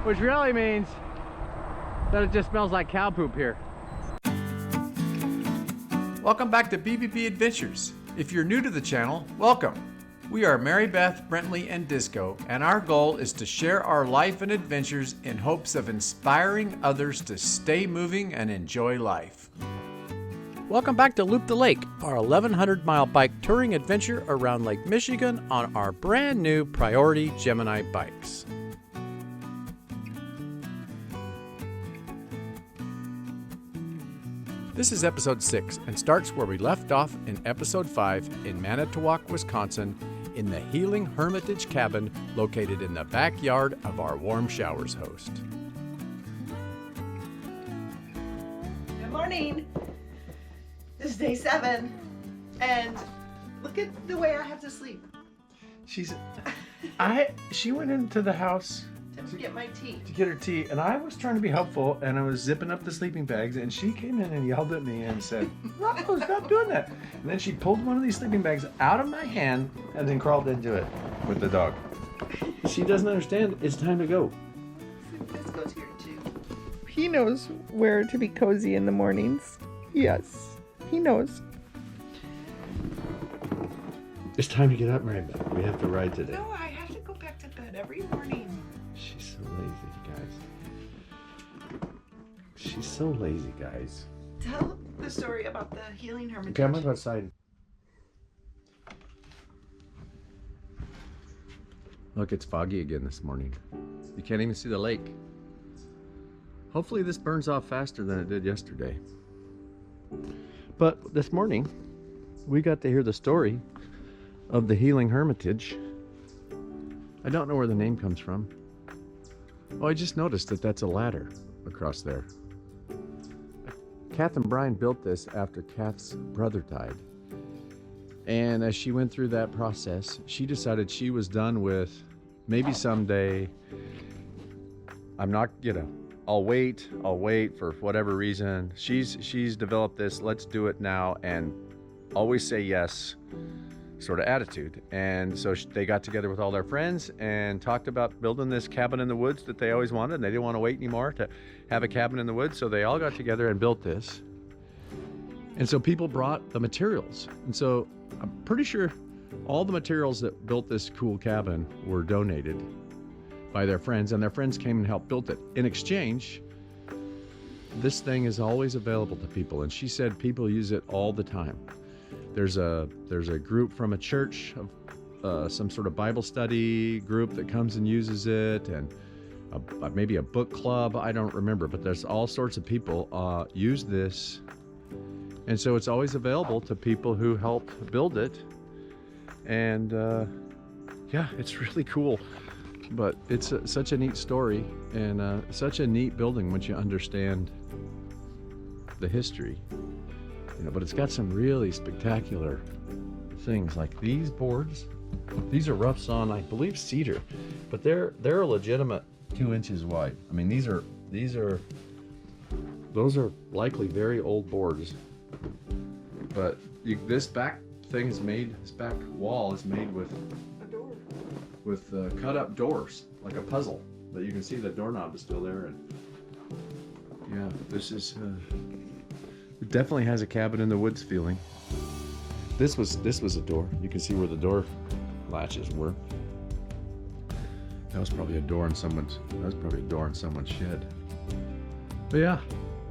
which really means that it just smells like cow poop here. Welcome back to BBB Adventures. If you're new to the channel, welcome. We are Mary Beth, Brentley, and Disco, and our goal is to share our life and adventures in hopes of inspiring others to stay moving and enjoy life. Welcome back to Loop the Lake, our 1,100-mile bike touring adventure around Lake Michigan on our brand new Priority Gemini bikes. This is episode 6 and starts where we left off in episode 5 in Manitowoc, Wisconsin, in the Healing Hermitage cabin located in the backyard of our Warm Showers host. Good morning. This is day 7, and look at the way I have to sleep. She went into the house To get my tea. to get her tea, and I was trying to be helpful, and I was zipping up the sleeping bags, and she came in and yelled at me and said, "Rocco, stop doing that!" And then she pulled one of these sleeping bags out of my hand and then crawled into it with the dog. She doesn't understand. It's time to go. This goes here too. He knows where to be cozy in the mornings. Yes, he knows. It's time to get up, Mary Beth. We have to ride today. No, I have to go back to bed every morning. She's so lazy, guys. She's so lazy, guys. Tell the story about the Healing Hermitage. Okay, I'm gonna go outside. Look, it's foggy again this morning. You can't even see the lake. Hopefully this burns off faster than it did yesterday. But this morning, we got to hear the story of the Healing Hermitage. I don't know where the name comes from. Oh, I just noticed that that's a ladder across there. Kath and Brian built this after Kath's brother died. And as she went through that process, she decided she was done with, maybe someday, I'm not, I'll wait for whatever reason. She's developed this, let's do it now, and always say yes sort of attitude. And so they got together with all their friends and talked about building this cabin in the woods that they always wanted, and they didn't want to wait anymore to have a cabin in the woods, so they all got together and built this. And so people brought the materials, and so I'm pretty sure all the materials that built this cool cabin were donated by their friends, and their friends came and helped build it. In exchange, this thing is always available to people, and she said people use it all the time. There's a group from a church, of some sort of Bible study group that comes and uses it, and maybe a book club, I don't remember, but there's all sorts of people use this. And so it's always available to people who helped build it. And yeah, it's really cool. But it's such a neat story, and such a neat building once you understand the history. But it's got some really spectacular things, like these boards. These are rough sawn, I believe cedar, but they're a legitimate 2 inches wide. I mean, those are likely very old boards. But this back thing is made, this back wall is made with A door. with cut up doors, like a puzzle, but you can see the doorknob is still there. And yeah, this is it definitely has a cabin in the woods feeling. This was a door. You can see where the door latches were. That was probably a door in someone's shed. But yeah,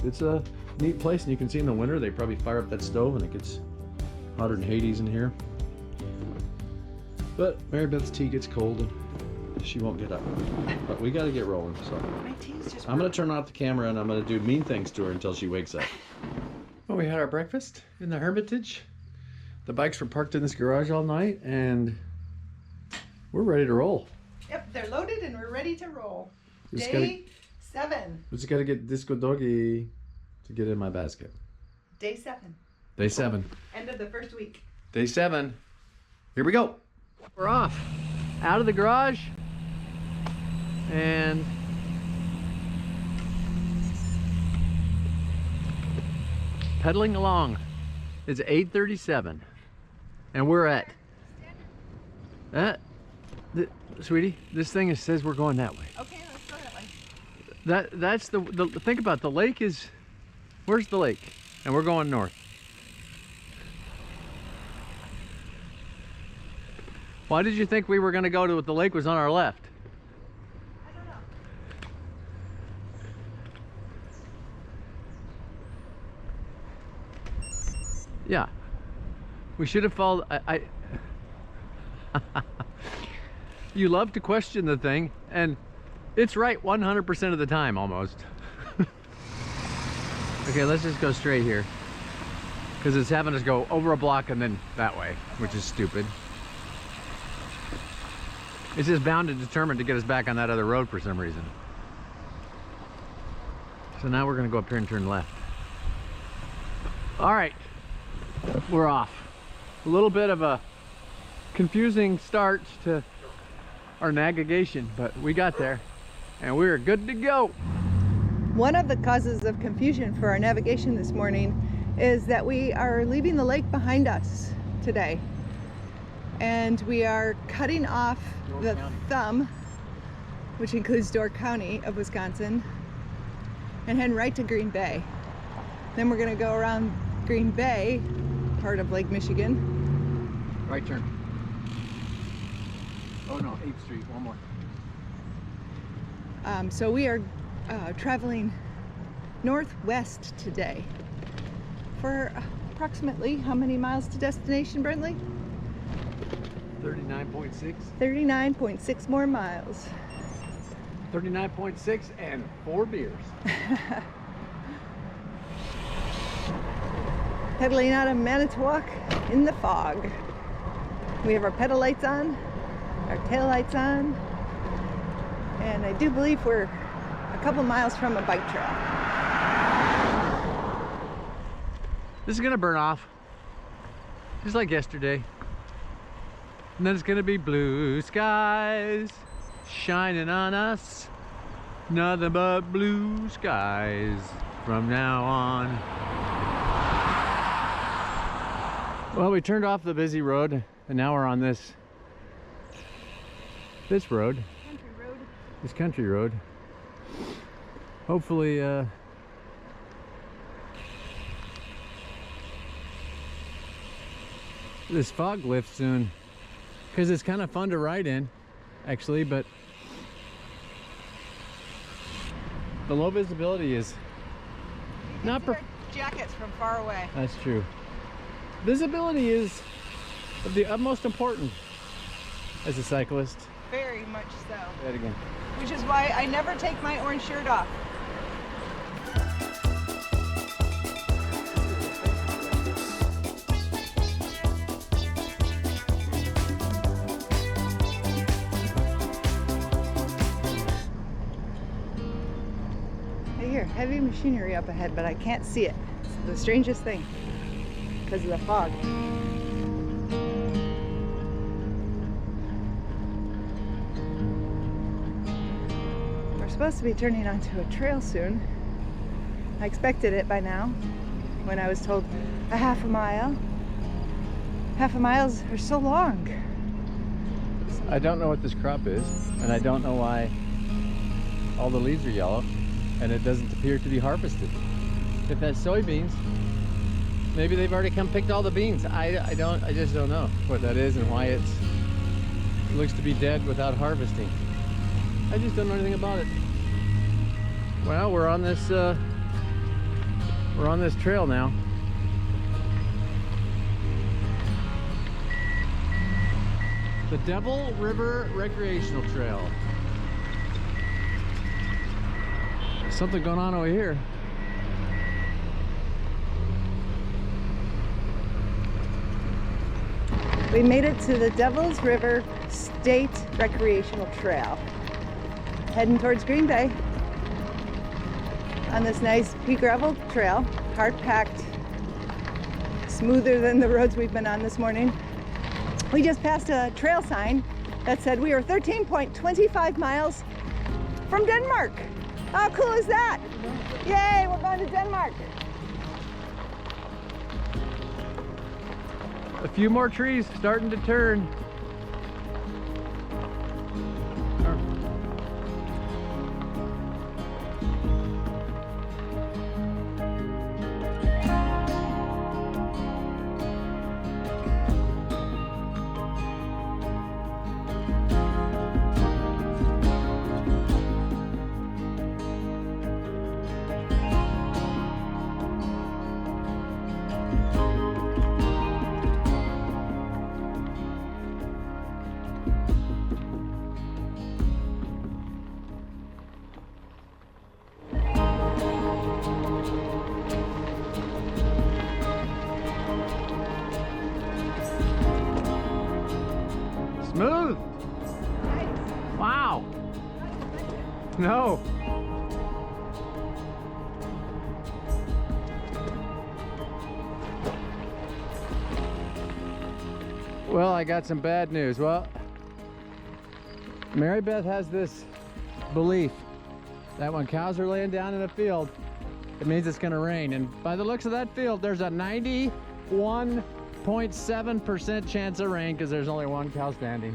it's a neat place, and you can see in the winter they probably fire up that stove and it gets hotter than Hades in here. But Mary Beth's tea gets cold and she won't get up. But we got to get rolling, so My tea's just I'm going to turn off the camera and I'm going to do mean things to her until she wakes up. Well, we had our breakfast in the Hermitage. The bikes were parked in this garage all night, and we're ready to roll. Yep, they're loaded and we're ready to roll. Just Day 7. We just got to get Disco Doggy to get in my basket. Day 7. Day 7. End of the first week. Day 7. Here we go. We're off. Out of the garage. And pedaling along. It's 8:37. And we're at... Sweetie, this thing says we're going that way. Okay, let's go that way. That's the think about the lake is, where's the lake? And we're going north. Why did you think we were going to go to the lake was on our left? I don't know. Yeah. We should have followed. You love to question the thing, and it's right 100% of the time almost. Okay, let's just go straight here, because it's having us go over a block and then that way, which is stupid. It's just bound and determined to get us back on that other road for some reason. So now we're going to go up here and turn left. All right, we're off. A little bit of a confusing start to our navigation, but we got there and we're good to go. One of the causes of confusion for our navigation this morning is that we are leaving the lake behind us today. And we are cutting off the thumb, which includes Door County of Wisconsin, and heading right to Green Bay. Then we're gonna go around Green Bay, part of Lake Michigan. Right turn. Oh no, 8th Street, one more. So we are traveling northwest today for approximately how many miles to destination, Brentley? 39.6. 39.6 more miles. 39.6 and 4 beers. Pedaling out of Manitowoc in the fog. We have our pedal lights on, our tail lights on, and I do believe we're a couple miles from a bike trail. This is gonna burn off, just like yesterday. And then it's gonna be blue skies shining on us. Nothing but blue skies from now on. Well, we turned off the busy road and now we're on this road. Country road. This country road. Hopefully this fog lifts soon, because it's kind of fun to ride in actually, but the low visibility is not jackets from far away. That's true. Visibility is of the utmost importance as a cyclist. Very much so. Say that again. Which is why I never take my orange shirt off. I hear heavy machinery up ahead, but I can't see it. It's the strangest thing because of the fog. We're supposed to be turning onto a trail soon. I expected it by now when I was told a half a mile. Half a miles are so long. I don't know what this crop is, and I don't know why all the leaves are yellow and it doesn't appear to be harvested. If that's soybeans, maybe they've already come picked all the beans. I just don't know what that is and why it looks to be dead without harvesting. I just don't know anything about it. Well, we're on this trail now. The Devil River Recreational Trail. There's something going on over here. We made it to the Devil's River State Recreational Trail. Heading towards Green Bay on this nice pea gravel trail, hard packed, smoother than the roads we've been on this morning. We just passed a trail sign that said we were 13.25 miles from Denmark. How cool is that? Yay, we're going to Denmark. A few more trees starting to turn. No. Well, I got some bad news. Well, Mary Beth has this belief that when cows are laying down in a field, it means it's going to rain. And by the looks of that field, there's a 91.7% chance of rain because there's only one cow standing.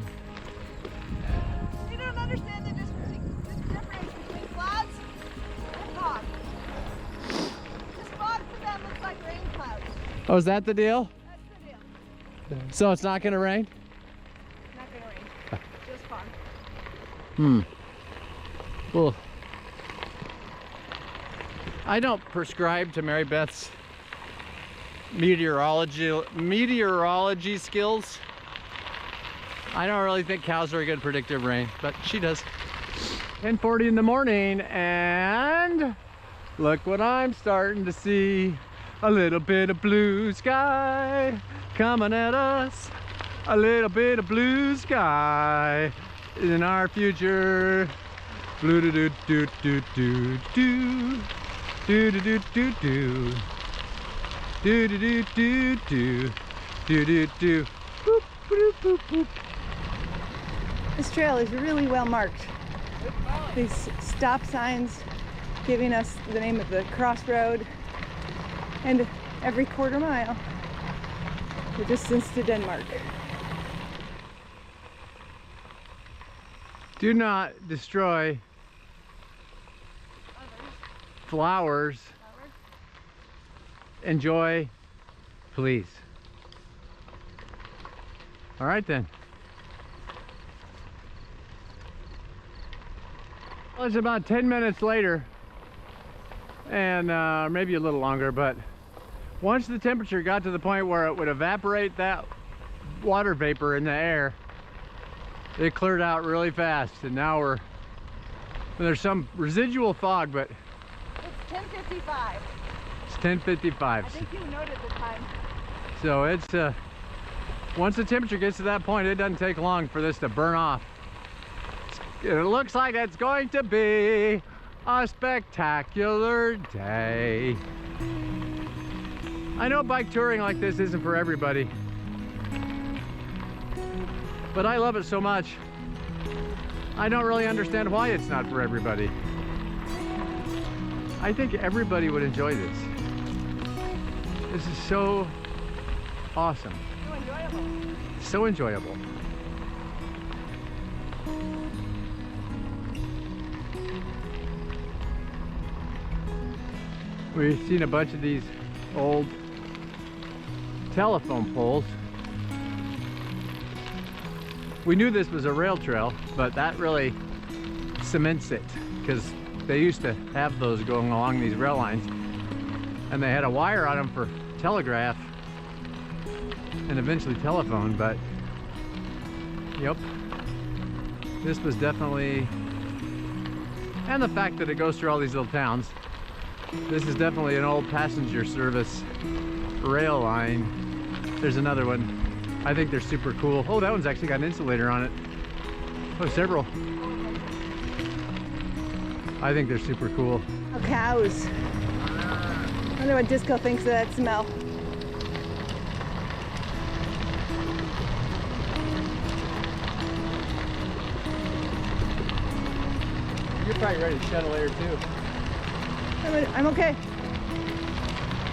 You don't understand the difference between clouds and fog. This fog to them looks like rain clouds. Oh, is that the deal? That's the deal. So it's not going to rain? Not gonna rain. Just fog. Well, I don't prescribe to Mary Beth's meteorology skills. I don't really think cows are a good predictor of rain, but she does. 10:40 in the morning, and look what I'm starting to see. A little bit of blue sky coming at us. A little bit of blue sky in our future. Blue do do do do do do do do do do do do do do do do do do do. Boop, boop, boop, boop. This trail is really well marked. These stop signs giving us the name of the crossroad, and every quarter mile the distance to Denmark. Do not destroy flowers. Enjoy, please. All right then. Well, it's about 10 minutes later, and maybe a little longer, but once the temperature got to the point where it would evaporate that water vapor in the air, it cleared out really fast, and now there's some residual fog, but It's 10:55. it's 10:55. I think you noted the time. So it's once the temperature gets to that point, it doesn't take long for this to burn off. It looks like it's going to be a spectacular day. I know bike touring like this isn't for everybody, but I love it so much. I don't really understand why it's not for everybody. I think everybody would enjoy this. This is so awesome. So enjoyable. So enjoyable. We've seen a bunch of these old telephone poles. We knew this was a rail trail, but that really cements it, because they used to have those going along these rail lines, and they had a wire on them for telegraph and eventually telephone. But yep, this was definitely, and the fact that it goes through all these little towns, this is definitely an old passenger service rail line. There's another one. I think they're super cool. Oh, that one's actually got an insulator on it. Oh, several. I think they're super cool. Oh, cows. I wonder what Disco thinks of that smell. You're probably ready to shed a layer too. I'm okay.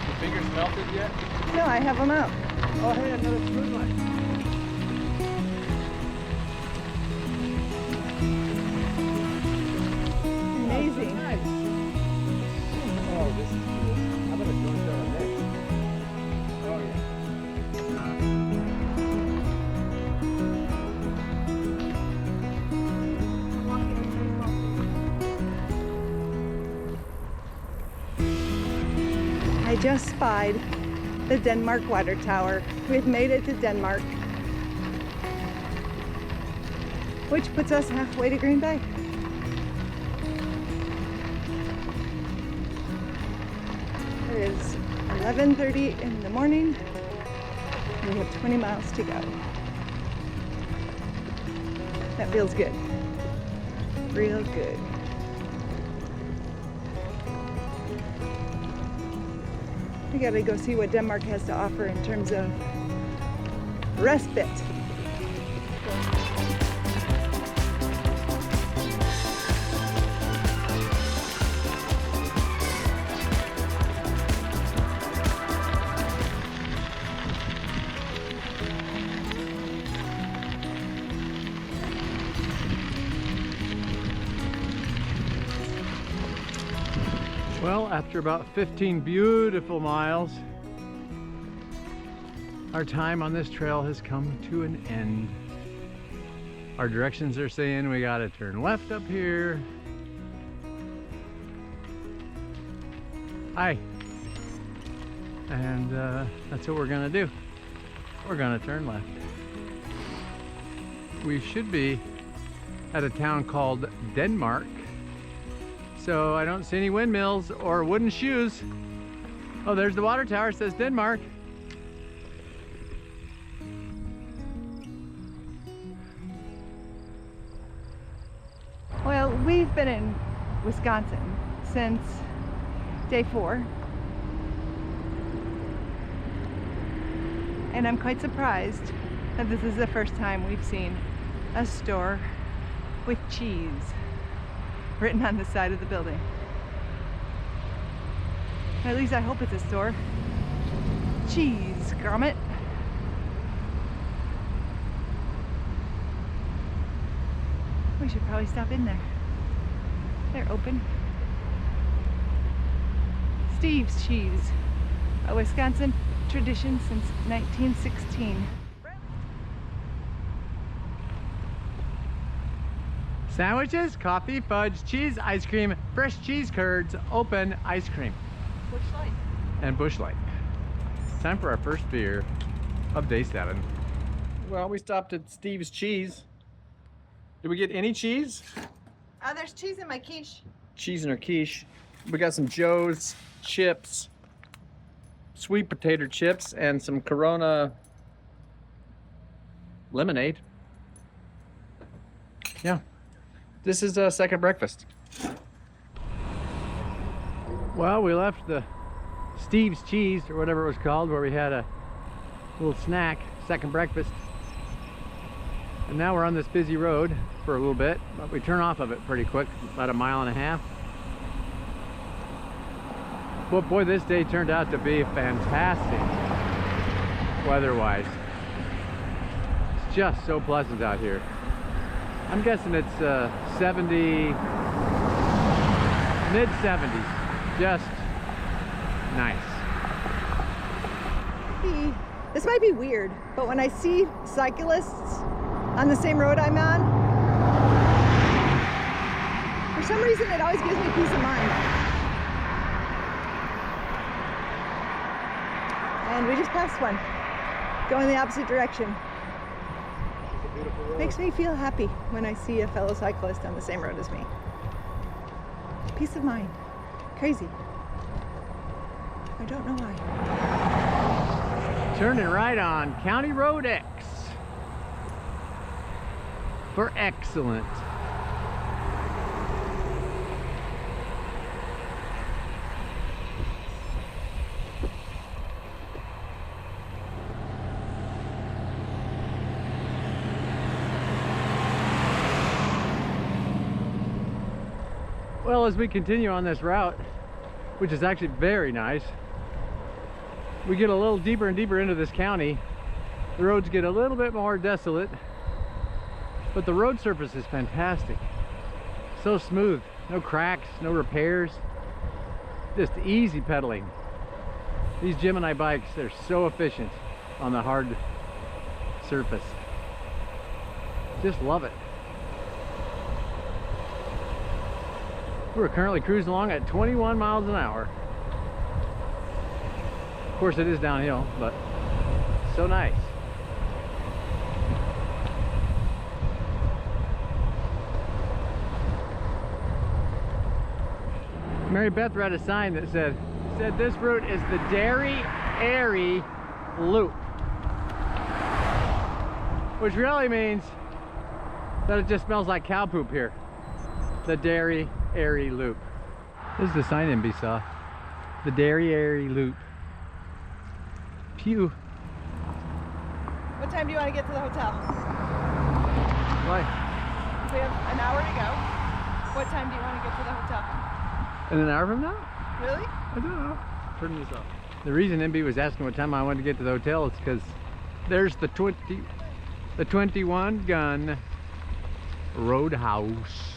Your fingers melted yet? No, I have them out. Oh, hey, another smooth line. Amazing. Nice. Oh, this is cool. How about a joint there on next? Oh, I just spied the Denmark water tower. We've made it to Denmark, which puts us halfway to Green Bay. It is 11:30 in the morning, and we have 20 miles to go. That feels good. Real good. We gotta go see what Denmark has to offer in terms of respite. Well, after about 15 beautiful miles, our time on this trail has come to an end. Our directions are saying we gotta turn left up here. Hi. And that's what we're gonna do. We're gonna turn left. We should be at a town called Denmark. So I don't see any windmills or wooden shoes. Oh, there's the water tower, it says Denmark. Well, we've been in Wisconsin since day 4. And I'm quite surprised that this is the first time we've seen a store with cheese written on the side of the building. At least I hope it's a store. Cheese, grommet. We should probably stop in there. They're open. Steve's Cheese, a Wisconsin tradition since 1916. Sandwiches, coffee, fudge, cheese, ice cream, fresh cheese curds, open ice cream. Busch Light. And Busch Light. Time for our first beer of day 7. Well, we stopped at Steve's Cheese. Did we get any cheese? There's cheese in my quiche. Cheese in our quiche. We got some Joe's chips, sweet potato chips, and some Corona lemonade. Yeah. This is a second breakfast. Well, we left the Steve's Cheese, or whatever it was called, where we had a little snack, second breakfast. And now we're on this busy road for a little bit, but we turn off of it pretty quick, about 1.5 miles. Well, boy, this day turned out to be fantastic weather-wise. It's just so pleasant out here. I'm guessing it's 70, mid-70s. Just nice. This might be weird, but when I see cyclists on the same road I'm on, for some reason it always gives me peace of mind. And we just passed one, going the opposite direction. Makes me feel happy when I see a fellow cyclist on the same road as me. Peace of mind. Crazy. I don't know why. Turning right on County Road X for excellent. Well, as we continue on this route, which is actually very nice, we get a little deeper and deeper into this county. The roads get a little bit more desolate, but the road surface is fantastic. So smooth, no cracks, no repairs, just easy pedaling. These Gemini bikes, they're so efficient on the hard surface. Just love it. We're currently cruising along at 21 miles an hour. Of course it is downhill, but so nice. Mary Beth read a sign that said this route is the Dairy Airy Loop, which really means that it just smells like cow poop here. The Dairy Airy Loop. This is the sign NB saw. The Dairy Airy Loop. Phew. What time do you want to get to the hotel? Why? We have an hour to go. What time do you want to get to the hotel? In an hour from now? Really? I don't know. Turn this off. The reason MB was asking what time I wanted to get to the hotel is because there's the 21 gun Roadhouse.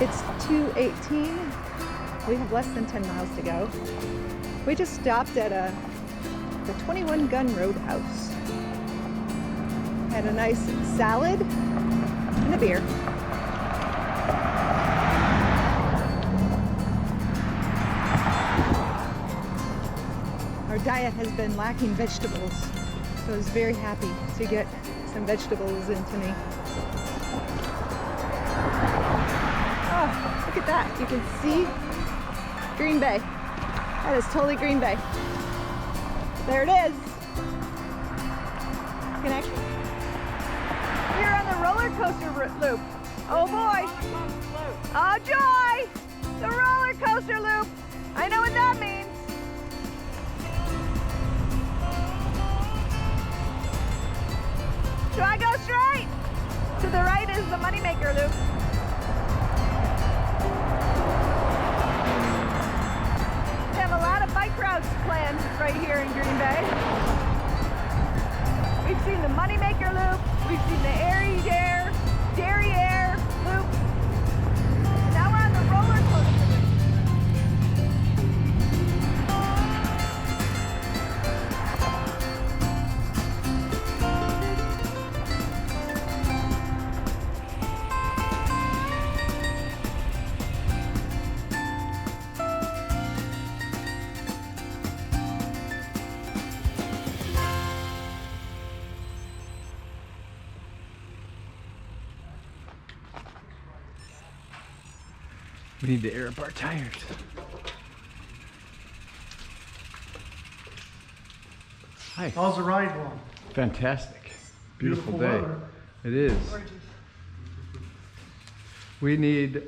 It's 2:18. We have less than 10 miles to go. We just stopped at the 21 Gun Roadhouse. Had a nice salad and a beer. Our diet has been lacking vegetables, so I was very happy to get some vegetables into me. Oh, look at that. You can see Green Bay. That is totally Green Bay. There it is. You can actually... We're on the roller coaster loop. Oh boy. Oh joy! The roller coaster loop. I know what that means. Do I go straight? To the right is the moneymaker loop. We have a lot of bike routes planned right here in Green Bay. We've seen the moneymaker loop. We've seen the Derriere loop. And now we're on the roller coaster loop. We need to air up our tires. Hi. How's the ride going? Fantastic. Beautiful day. weather. It is.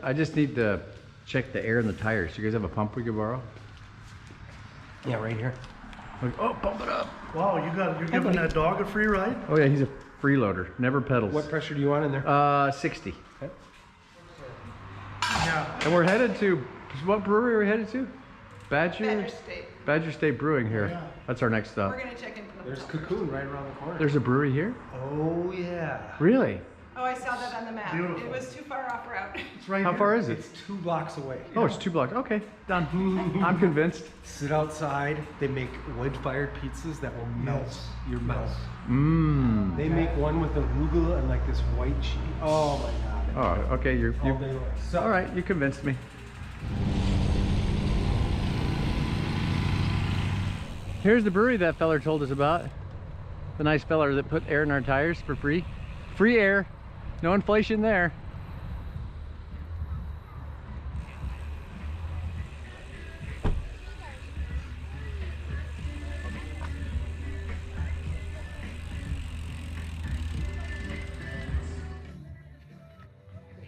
I just need to check the air in the tires. You guys have a pump we could borrow? Yeah, right here. Oh, pump it up. Wow, you're giving that dog a free ride? Oh yeah, he's a freeloader. Never pedals. What pressure do you want in there? 60. Yeah. And we're headed to, what brewery are we headed to? Badger State. Badger State Brewing here. Yeah. That's our next stop. We're gonna check into the There's hotel. Cocoon right around the corner. There's a brewery here? Oh yeah. Really? Oh, I saw that on the map. Beautiful. It was too far off route. It's right How here. far is it? It's 2 blocks away. Oh, it's 2 blocks. Okay, done. I'm convinced. Sit outside. They make wood-fired pizzas that will melt Yes. your mouth. Mmm. They make one with arugula and like this white cheese. Oh my god. Oh, okay. You. All day long. So, All right. You convinced me. Here's the brewery that feller told us about. The nice feller that put air in our tires for free. Free air. No inflation there.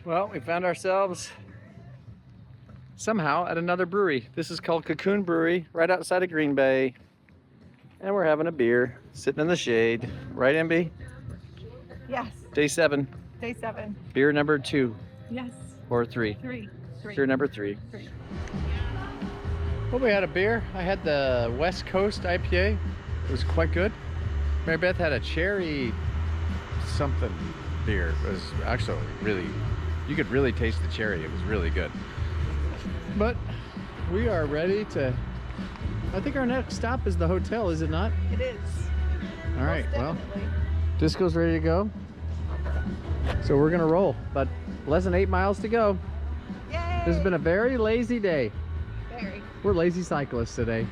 Well, we found ourselves somehow at another brewery. This is called Cocoon Brewery, right outside of Green Bay. And we're having a beer, sitting in the shade. Right, MB? Yes. Day 7, Day 7. beer number 2 Yes. or 3. 3. Beer number 3. 3. Well, we had a beer. I had the West Coast IPA. It was quite good. Mary Beth had a cherry something beer. It was actually really, you could really taste the cherry. It was really good. But we are ready to, I think our next stop is the hotel, is it not? It is. All right, Most well, definitely. Disco's ready to go. So we're gonna roll, but less than 8 miles to go. Yay! This has been a very lazy day. Very. We're lazy cyclists today.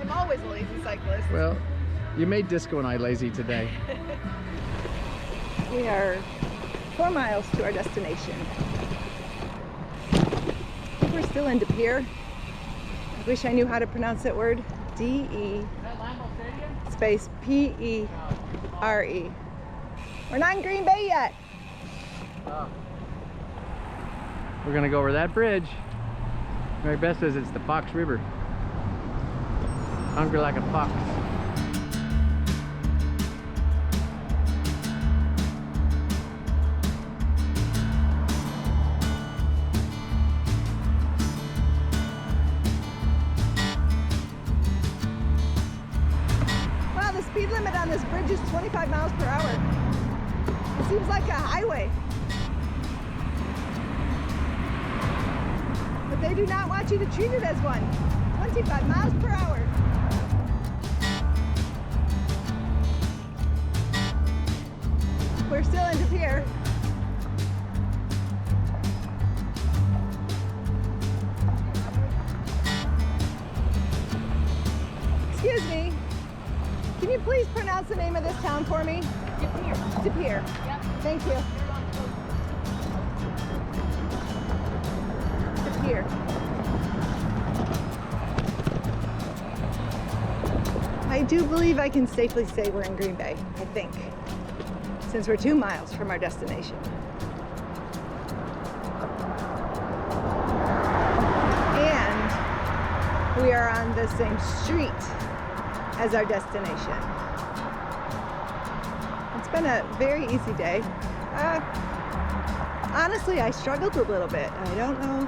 I'm always a lazy cyclist. Well, you made Disco and I lazy today. We are 4 miles to our destination. I think we're still in De Pere. I wish I knew how to pronounce that word. D-E space P-E. R-E. We're not in Green Bay yet. We're gonna go over that bridge. Mary Beth says it's the Fox River. Hungry like a fox. Wow, the speed limit on this bridge is 25 miles per hour. It seems like a highway. But they do not want you to treat it as one. 25 miles per hour. We're still in De Pere. Excuse me. Can you please pronounce the name of this town for me? De Pere. De Pere. Yep. Thank you. De Pere. I do believe I can safely say we're in Green Bay, I think, since we're 2 miles from our destination. And we are on the same street as our destination. It's been a very easy day. Honestly, I struggled a little bit. I don't know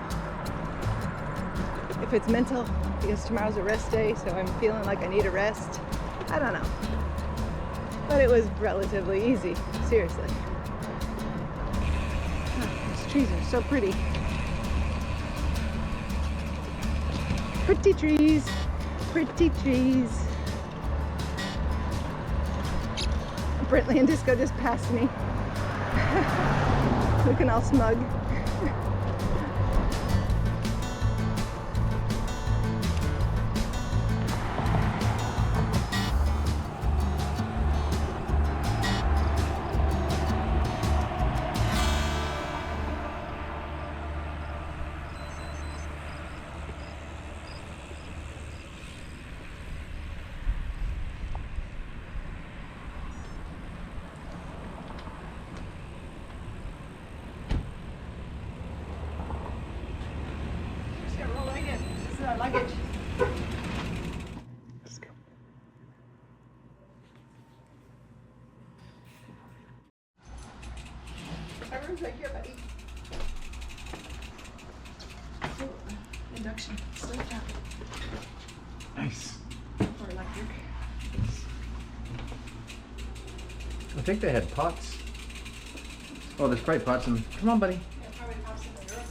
if it's mental, because tomorrow's a rest day, so I'm feeling like I need a rest. I don't know. But it was relatively easy, seriously. Oh, these trees are so pretty. Pretty trees, pretty trees. Brentley and Disco just passed me. Looking all smug. Our luggage. Let's go. Our room's right here, buddy. Oh, induction stove top. Nice. Or electric. I think they had pots. Oh, there's probably pots in. Come on, buddy. Yeah, probably pops in the room.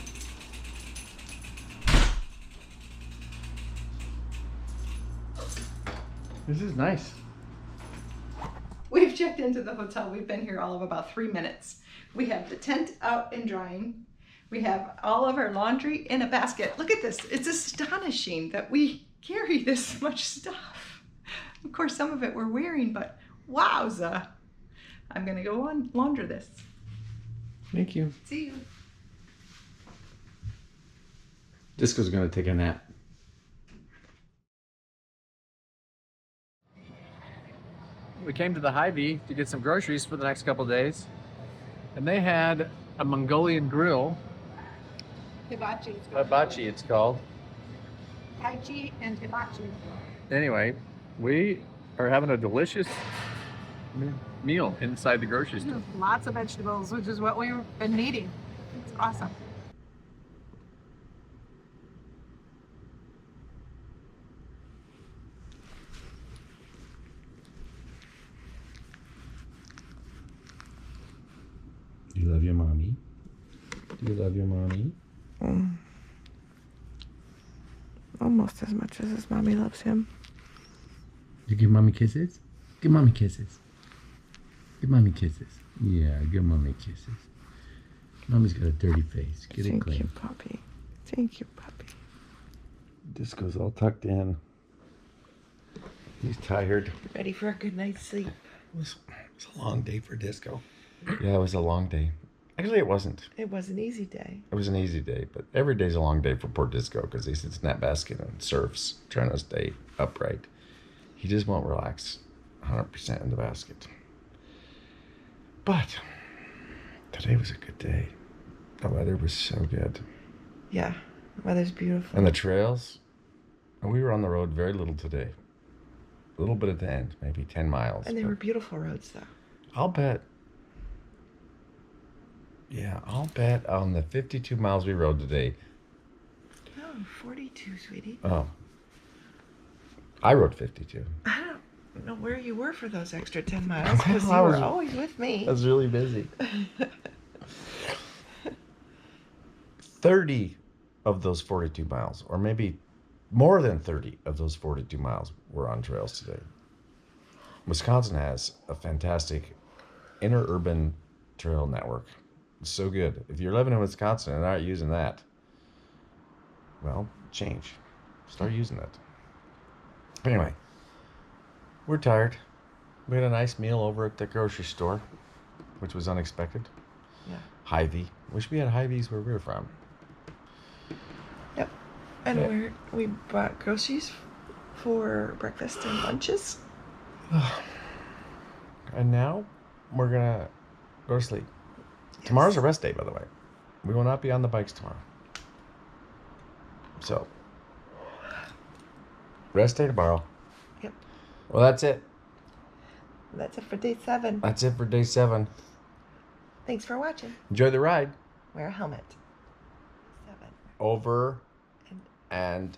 This is nice. We've checked into the hotel. We've been here all of about 3 minutes. We have the tent out and drying. We have all of our laundry in a basket. Look at this. It's astonishing that we carry this much stuff. Of course, some of it we're wearing, but wowza. I'm gonna go on launder this. Thank you. See you. Disco's gonna take a nap. We came to the Hy-Vee to get some groceries for the next couple of days, and they had a Mongolian grill. Hibachi. Hibachi, it's called. Tai Chi and hibachi. Anyway, we are having a delicious meal inside the grocery store. Lots of vegetables, which is what we've been needing. It's awesome. Do you love your mommy? Do you love your mommy? Almost as much as his mommy loves him. You give mommy kisses? Give mommy kisses. Give mommy kisses. Yeah, give mommy kisses. Mommy's got a dirty face. Get it Thank clean. you, puppy. Thank you, puppy. Disco's all tucked in. He's tired. Ready for a good night's sleep. It was a long day for Disco. Yeah, it was a long day. Actually, it wasn't. It was an easy day. It was an easy day, but every day's a long day for poor Disco because he sits in that basket and surfs, trying to stay upright. He just won't relax 100% in the basket. But today was a good day. The weather was so good. Yeah, the weather's beautiful. And the trails, and we were on the road very little today. A little bit at the end, maybe 10 miles. And they but were beautiful roads, though. I'll bet on the 52 miles we rode today. Oh, 42, sweetie. Oh. I rode 52. I don't know where you were for those extra 10 miles because you I were was- always with me. I was really busy. 30 of those 42 miles, or maybe more than 30 of those 42 miles were on trails today. Wisconsin has a fantastic interurban trail network. It's so good. If you're living in Wisconsin and aren't using that, well, change. Start using it. Anyway, we're tired. We had a nice meal over at the grocery store, which was unexpected. Yeah. Hy-Vee. Wish we had Hy-Vees where we were from. Yep. And Yeah. we bought groceries for breakfast and lunches. And now we're gonna go to sleep. Tomorrow's a rest day, by the way. We will not be on the bikes tomorrow. So, rest day tomorrow. Yep. Well, that's it. That's it for day 7. That's it for day 7. Thanks for watching. Enjoy the ride. Wear a helmet. 7. Over And and